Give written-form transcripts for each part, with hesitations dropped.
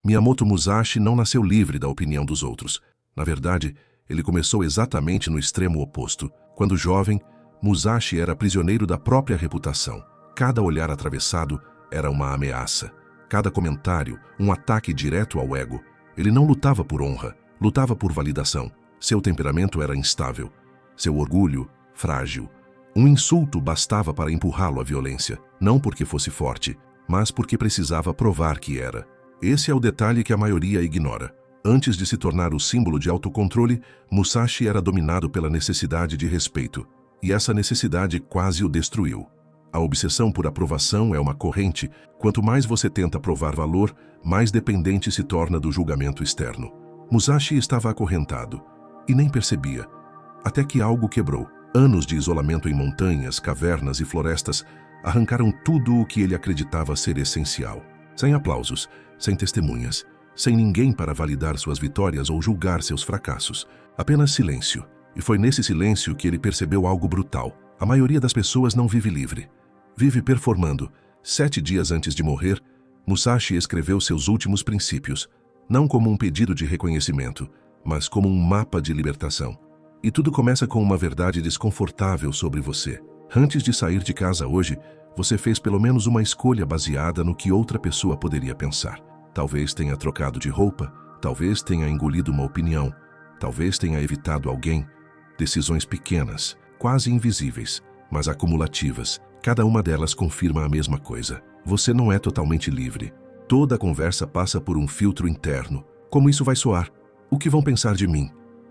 Miyamoto Musashi não nasceu livre da opinião dos outros. Na verdade, ele começou exatamente no extremo oposto. Quando jovem, Musashi era prisioneiro da própria reputação. Cada olhar atravessado era uma ameaça. Cada comentário, um ataque direto ao ego. Ele não lutava por honra, lutava por validação. Seu temperamento era instável. Seu orgulho, frágil. Um insulto bastava para empurrá-lo à violência. Não porque fosse forte, mas porque precisava provar que era. Esse é o detalhe que a maioria ignora. Antes de se tornar o símbolo de autocontrole, Musashi era dominado pela necessidade de respeito. E essa necessidade quase o destruiu. A obsessão por aprovação é uma corrente. Quanto mais você tenta provar valor, mais dependente se torna do julgamento externo. Musashi estava acorrentado e nem percebia. Até que algo quebrou. Anos de isolamento em montanhas, cavernas e florestas arrancaram tudo o que ele acreditava ser essencial. Sem aplausos, sem testemunhas, sem ninguém para validar suas vitórias ou julgar seus fracassos. Apenas silêncio. E foi nesse silêncio que ele percebeu algo brutal. A maioria das pessoas não vive livre. Vive performando. 7 dias antes de morrer, Musashi escreveu seus últimos princípios, não como um pedido de reconhecimento, mas como um mapa de libertação. E tudo começa com uma verdade desconfortável sobre você. Antes de sair de casa hoje, você fez pelo menos uma escolha baseada no que outra pessoa poderia pensar. Talvez tenha trocado de roupa, talvez tenha engolido uma opinião, talvez tenha evitado alguém. Decisões pequenas, quase invisíveis, mas acumulativas. Cada uma delas confirma a mesma coisa. Você não é totalmente livre. Toda conversa passa por um filtro interno. Como isso vai soar? O que vão pensar de mim?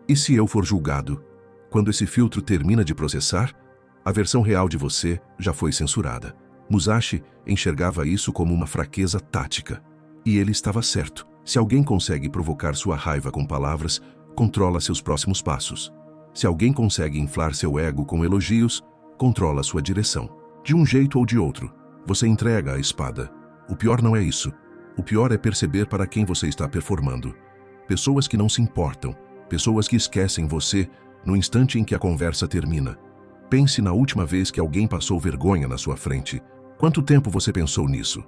E se eu for julgado? Quando esse filtro termina de processar, a versão real de você já foi censurada. Musashi enxergava isso como uma fraqueza tática. E ele estava certo. Se alguém consegue provocar sua raiva com palavras, controla seus próximos passos. Se alguém consegue inflar seu ego com elogios, controla sua direção. De um jeito ou de outro, você entrega a espada. O pior não é isso. O pior é perceber para quem você está performando. Pessoas que não se importam, pessoas que esquecem você no instante em que a conversa termina. Pense na última vez que alguém passou vergonha na sua frente. Quanto tempo você pensou nisso?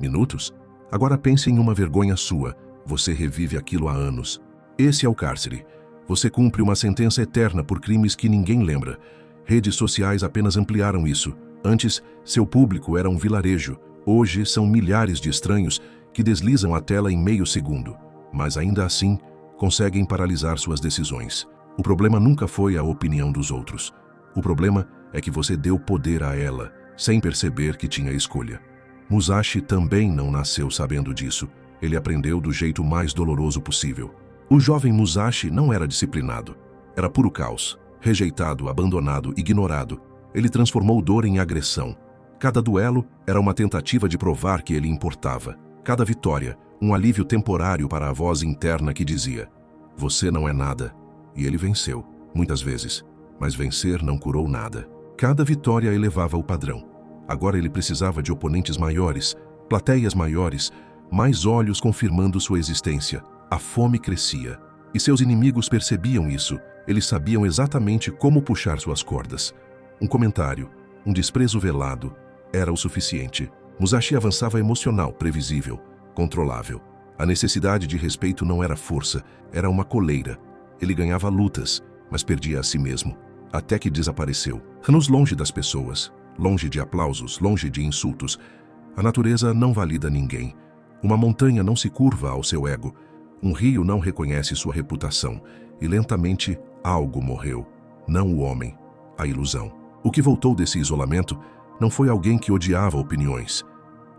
Minutos? Agora pense em uma vergonha sua. Você revive aquilo há anos. Esse é o cárcere. Você cumpre uma sentença eterna por crimes que ninguém lembra. Redes sociais apenas ampliaram isso. Antes, seu público era um vilarejo. Hoje, são milhares de estranhos que deslizam a tela em meio segundo. Mas ainda assim, conseguem paralisar suas decisões. O problema nunca foi a opinião dos outros. O problema é que você deu poder a ela, sem perceber que tinha escolha. Musashi também não nasceu sabendo disso. Ele aprendeu do jeito mais doloroso possível. O jovem Musashi não era disciplinado. Era puro caos. Rejeitado, abandonado, ignorado. Ele transformou dor em agressão. Cada duelo era uma tentativa de provar que ele importava. Cada vitória, um alívio temporário para a voz interna que dizia: "Você não é nada." E ele venceu, muitas vezes. Mas vencer não curou nada. Cada vitória elevava o padrão. Agora ele precisava de oponentes maiores, plateias maiores, mais olhos confirmando sua existência. A fome crescia. E seus inimigos percebiam isso. Eles sabiam exatamente como puxar suas cordas. Um comentário, um desprezo velado, era o suficiente. Musashi avançava emocional, previsível, controlável. A necessidade de respeito não era força, era uma coleira. Ele ganhava lutas, mas perdia a si mesmo. Até que desapareceu. Anos longe das pessoas, longe de aplausos, longe de insultos. A natureza não valida ninguém. Uma montanha não se curva ao seu ego. Um rio não reconhece sua reputação. E lentamente, algo morreu. Não o homem, a ilusão. O que voltou desse isolamento não foi alguém que odiava opiniões,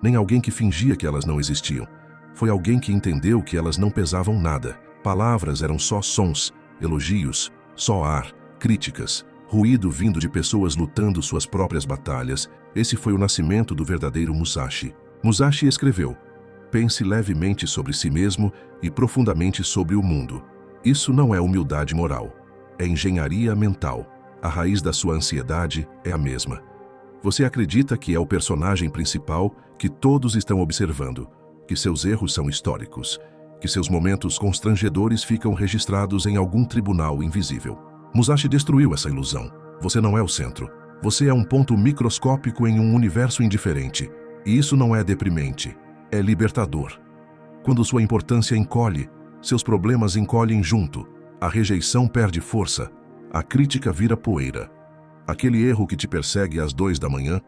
nem alguém que fingia que elas não existiam. Foi alguém que entendeu que elas não pesavam nada. Palavras eram só sons, elogios, só ar, críticas, ruído vindo de pessoas lutando suas próprias batalhas. Esse foi o nascimento do verdadeiro Musashi. Musashi escreveu: "Pense levemente sobre si mesmo e profundamente sobre o mundo." Isso não é humildade moral, é engenharia mental. A raiz da sua ansiedade é a mesma. Você acredita que é o personagem principal, que todos estão observando, que seus erros são históricos, que seus momentos constrangedores ficam registrados em algum tribunal invisível. Musashi destruiu essa ilusão. Você não é o centro. Você é um ponto microscópico em um universo indiferente. E isso não é deprimente, é libertador. Quando sua importância encolhe, seus problemas encolhem junto. A rejeição perde força. A crítica vira poeira. Aquele erro que te persegue às 2 da manhã,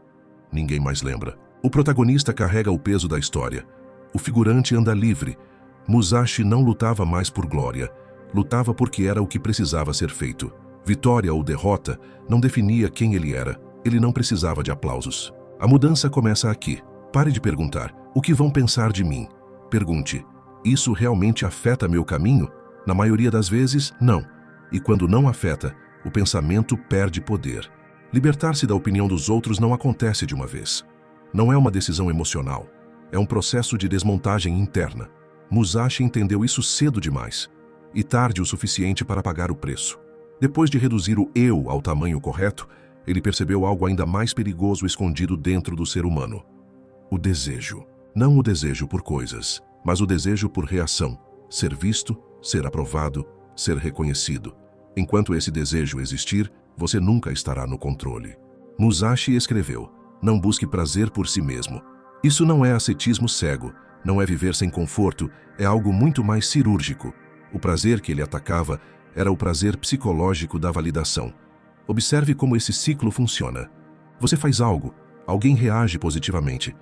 ninguém mais lembra. O protagonista carrega o peso da história. O figurante anda livre. Musashi não lutava mais por glória. Lutava porque era o que precisava ser feito. Vitória ou derrota não definia quem ele era. Ele não precisava de aplausos. A mudança começa aqui. Pare de perguntar: o que vão pensar de mim? Pergunte: isso realmente afeta meu caminho? Na maioria das vezes, não. E quando não afeta, o pensamento perde poder. Libertar-se da opinião dos outros não acontece de uma vez. Não é uma decisão emocional. É um processo de desmontagem interna. Musashi entendeu isso cedo demais. E tarde o suficiente para pagar o preço. Depois de reduzir o eu ao tamanho correto, ele percebeu algo ainda mais perigoso escondido dentro do ser humano. O desejo. Não o desejo por coisas, mas o desejo por reação. Ser visto, ser aprovado, ser reconhecido. Enquanto esse desejo existir, você nunca estará no controle. Musashi escreveu: não busque prazer por si mesmo. Isso não é ascetismo cego, não é viver sem conforto, é algo muito mais cirúrgico. O prazer que ele atacava era o prazer psicológico da validação. Observe como esse ciclo funciona. Você faz algo, alguém reage positivamente.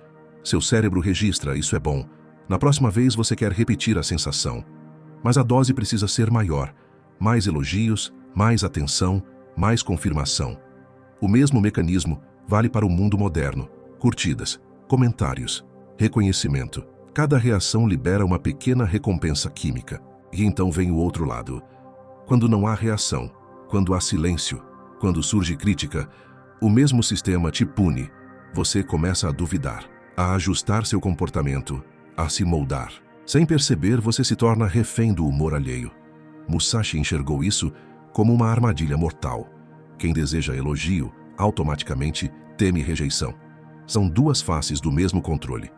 Seu cérebro registra: isso é bom. Na próxima vez você quer repetir a sensação. Mas a dose precisa ser maior. Mais elogios, mais atenção, mais confirmação. O mesmo mecanismo vale para o mundo moderno. Curtidas, comentários, reconhecimento. Cada reação libera uma pequena recompensa química. E então vem o outro lado. Quando não há reação, quando há silêncio, quando surge crítica, o mesmo sistema te pune. Você começa a duvidar, a ajustar seu comportamento, a se moldar. Sem perceber, você se torna refém do humor alheio. Musashi enxergou isso como uma armadilha mortal. Quem deseja elogio, automaticamente teme rejeição. São duas faces do mesmo controle.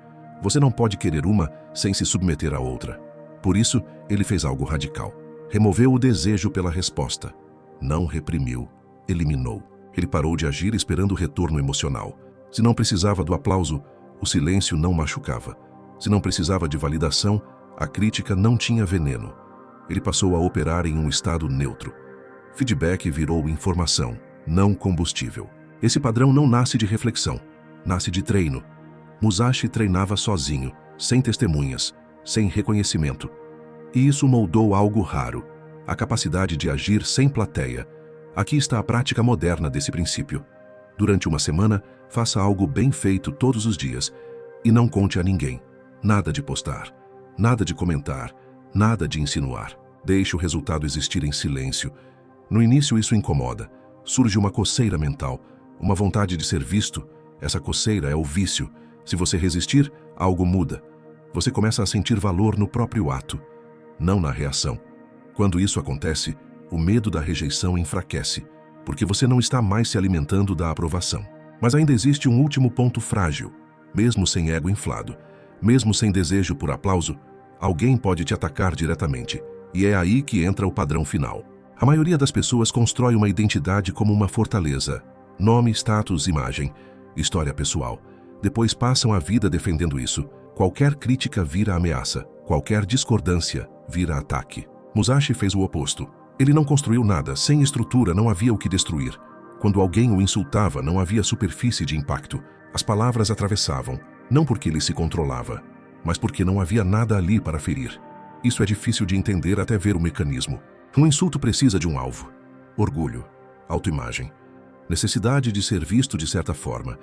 Você não pode querer uma sem se submeter à outra. Por isso, ele fez algo radical. Removeu o desejo pela resposta. Não reprimiu, eliminou. Ele parou de agir esperando o retorno emocional. Se não precisava do aplauso, o silêncio não machucava. Se não precisava de validação, a crítica não tinha veneno. Ele passou a operar em um estado neutro. Feedback virou informação, não combustível. Esse padrão não nasce de reflexão, nasce de treino. Musashi treinava sozinho, sem testemunhas, sem reconhecimento. E isso moldou algo raro, a capacidade de agir sem plateia. Aqui está a prática moderna desse princípio. Durante uma semana, faça algo bem feito todos os dias e não conte a ninguém. Nada de postar, nada de comentar, nada de insinuar. Deixe o resultado existir em silêncio. No início isso incomoda. Surge uma coceira mental, uma vontade de ser visto. Essa coceira é o vício. Se você resistir, algo muda. Você começa a sentir valor no próprio ato, não na reação. Quando isso acontece, o medo da rejeição enfraquece, porque você não está mais se alimentando da aprovação. Mas ainda existe um último ponto frágil. Mesmo sem ego inflado, mesmo sem desejo por aplauso, alguém pode te atacar diretamente. E é aí que entra o padrão final. A maioria das pessoas constrói uma identidade como uma fortaleza. Nome, status, imagem, história pessoal. Depois passam a vida defendendo isso. Qualquer crítica vira ameaça. Qualquer discordância vira ataque. Musashi fez o oposto. Ele não construiu nada. Sem estrutura não havia o que destruir. Quando alguém o insultava, não havia superfície de impacto. As palavras atravessavam, não porque ele se controlava, mas porque não havia nada ali para ferir. Isso é difícil de entender até ver o mecanismo. Um insulto precisa de um alvo. Orgulho, autoimagem, necessidade de ser visto de certa forma.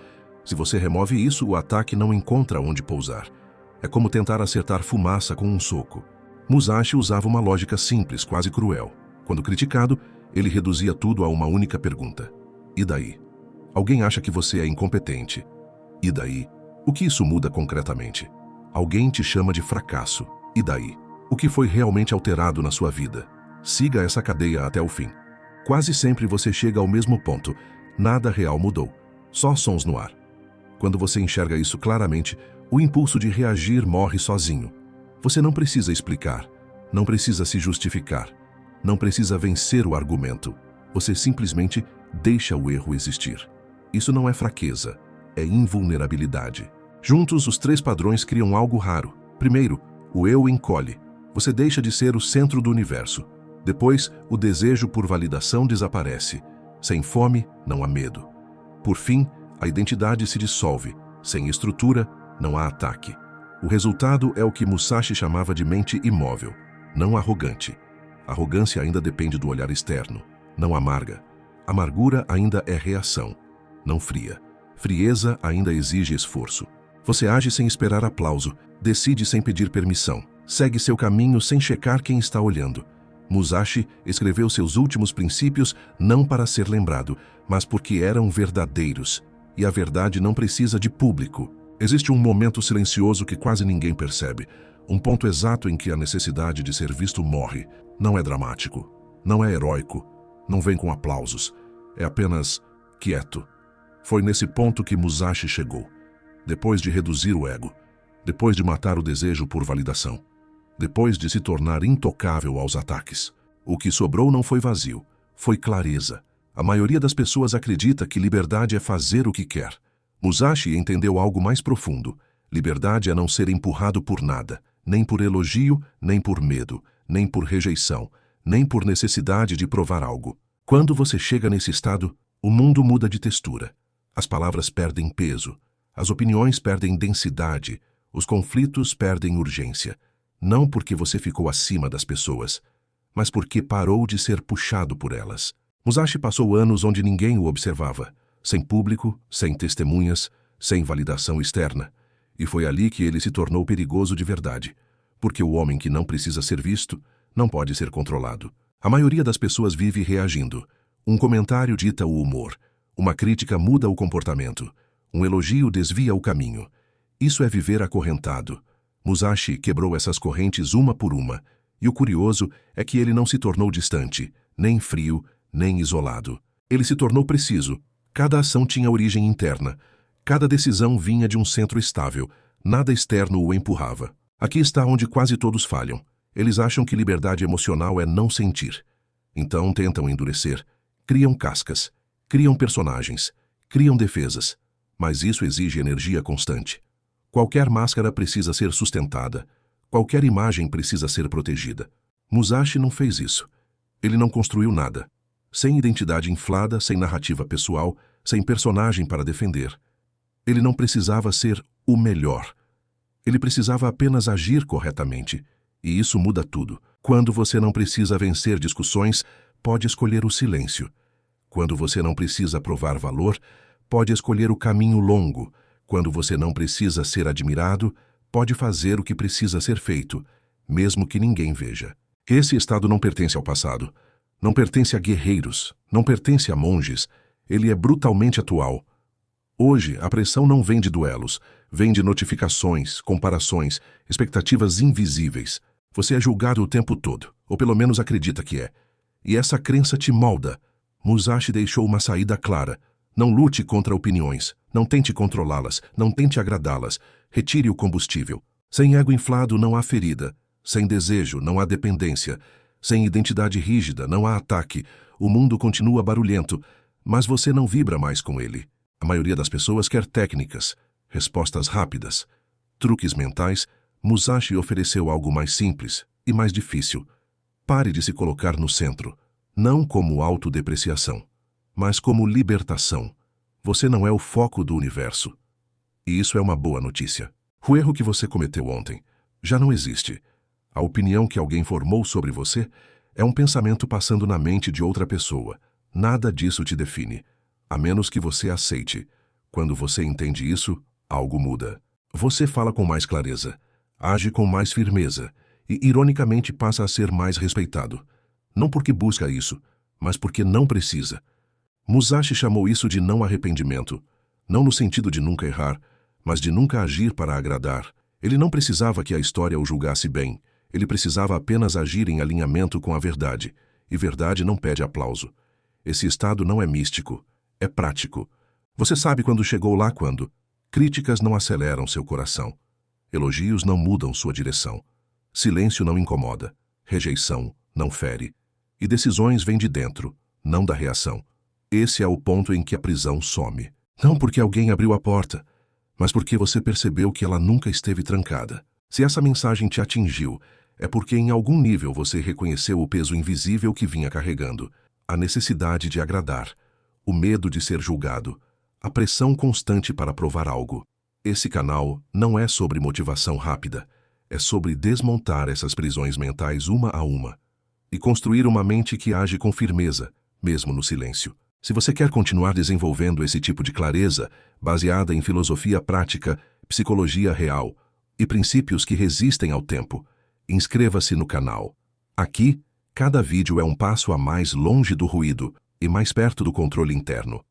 Se você remove isso, o ataque não encontra onde pousar. É como tentar acertar fumaça com um soco. Musashi usava uma lógica simples, quase cruel. Quando criticado, ele reduzia tudo a uma única pergunta. E daí? Alguém acha que você é incompetente. E daí? O que isso muda concretamente? Alguém te chama de fracasso. E daí? O que foi realmente alterado na sua vida? Siga essa cadeia até o fim. Quase sempre você chega ao mesmo ponto. Nada real mudou. Só sons no ar. Quando você enxerga isso claramente, o impulso de reagir morre sozinho. Você não precisa explicar. Não precisa se justificar. Não precisa vencer o argumento. Você simplesmente deixa o erro existir. Isso não é fraqueza. É invulnerabilidade. Juntos, os três padrões criam algo raro. Primeiro, O eu encolhe. Você deixa de ser o centro do universo. Depois, o desejo por validação desaparece. Sem fome, não há medo. Por fim, a identidade se dissolve. Sem estrutura, não há ataque. O resultado é o que Musashi chamava de mente imóvel, não arrogante. Arrogância ainda depende do olhar externo, não amarga. Amargura ainda é reação, não fria. Frieza ainda exige esforço. Você age sem esperar aplauso, decide sem pedir permissão, segue seu caminho sem checar quem está olhando. Musashi escreveu seus últimos princípios não para ser lembrado, mas porque eram verdadeiros. E a verdade não precisa de público. Existe um momento silencioso que quase ninguém percebe. Um ponto exato em que a necessidade de ser visto morre. Não é dramático, não é heróico, não vem com aplausos. É apenas quieto. Foi nesse ponto que Musashi chegou. Depois de reduzir o ego. Depois de matar o desejo por validação. Depois de se tornar intocável aos ataques. O que sobrou não foi vazio, foi clareza. A maioria das pessoas acredita que liberdade é fazer o que quer. Musashi entendeu algo mais profundo. Liberdade é não ser empurrado por nada, nem por elogio, nem por medo, nem por rejeição, nem por necessidade de provar algo. Quando você chega nesse estado, o mundo muda de textura. As palavras perdem peso, as opiniões perdem densidade, os conflitos perdem urgência. Não porque você ficou acima das pessoas, mas porque parou de ser puxado por elas. Musashi passou anos onde ninguém o observava, sem público, sem testemunhas, sem validação externa. E foi ali que ele se tornou perigoso de verdade, porque o homem que não precisa ser visto não pode ser controlado. A maioria das pessoas vive reagindo. Um comentário dita o humor, uma crítica muda o comportamento, um elogio desvia o caminho. Isso é viver acorrentado. Musashi quebrou essas correntes uma por uma, e o curioso é que ele não se tornou distante, nem frio, nem isolado. Ele se tornou preciso. Cada ação tinha origem interna. Cada decisão vinha de um centro estável. Nada externo o empurrava. Aqui está onde quase todos falham. Eles acham que liberdade emocional é não sentir. Então tentam endurecer. Criam cascas. Criam personagens. Criam defesas. Mas isso exige energia constante. Qualquer máscara precisa ser sustentada. Qualquer imagem precisa ser protegida. Musashi não fez isso. Ele não construiu nada. Sem identidade inflada, sem narrativa pessoal, sem personagem para defender. Ele não precisava ser o melhor. Ele precisava apenas agir corretamente. E isso muda tudo. Quando você não precisa vencer discussões, pode escolher o silêncio. Quando você não precisa provar valor, pode escolher o caminho longo. Quando você não precisa ser admirado, pode fazer o que precisa ser feito, mesmo que ninguém veja. Esse estado não pertence ao passado. Não pertence a guerreiros, não pertence a monges. Ele é brutalmente atual. Hoje, a pressão não vem de duelos, vem de notificações, comparações, expectativas invisíveis. Você é julgado o tempo todo, ou pelo menos acredita que é. E essa crença te molda. Musashi deixou uma saída clara. Não lute contra opiniões, não tente controlá-las, não tente agradá-las. Retire o combustível. Sem ego inflado não há ferida. Sem desejo não há dependência. Sem identidade rígida não há ataque. O mundo continua barulhento, mas você não vibra mais com ele. A maioria das pessoas quer técnicas, respostas rápidas, truques mentais. Musashi ofereceu algo mais simples e mais difícil. Pare de se colocar no centro, não como autodepreciação, mas como libertação. Você não é o foco do universo. E isso é uma boa notícia. O erro que você cometeu ontem já não existe. A opinião que alguém formou sobre você é um pensamento passando na mente de outra pessoa. Nada disso te define, a menos que você aceite. Quando você entende isso, algo muda. Você fala com mais clareza, age com mais firmeza e, ironicamente, passa a ser mais respeitado. Não porque busca isso, mas porque não precisa. Musashi chamou isso de não arrependimento, não no sentido de nunca errar, mas de nunca agir para agradar. Ele não precisava que a história o julgasse bem. Ele precisava apenas agir em alinhamento com a verdade, e verdade não pede aplauso. Esse estado não é místico, é prático. Você sabe quando chegou lá quando. Críticas não aceleram seu coração. Elogios não mudam sua direção. Silêncio não incomoda. Rejeição não fere. E decisões vêm de dentro, não da reação. Esse é o ponto em que a prisão some. Não porque alguém abriu a porta, mas porque você percebeu que ela nunca esteve trancada. Se essa mensagem te atingiu, é porque em algum nível você reconheceu o peso invisível que vinha carregando, a necessidade de agradar, o medo de ser julgado, a pressão constante para provar algo. Esse canal não é sobre motivação rápida, é sobre desmontar essas prisões mentais uma a uma e construir uma mente que age com firmeza, mesmo no silêncio. Se você quer continuar desenvolvendo esse tipo de clareza, baseada em filosofia prática, psicologia real e princípios que resistem ao tempo, inscreva-se no canal. Aqui, cada vídeo é um passo a mais longe do ruído e mais perto do controle interno.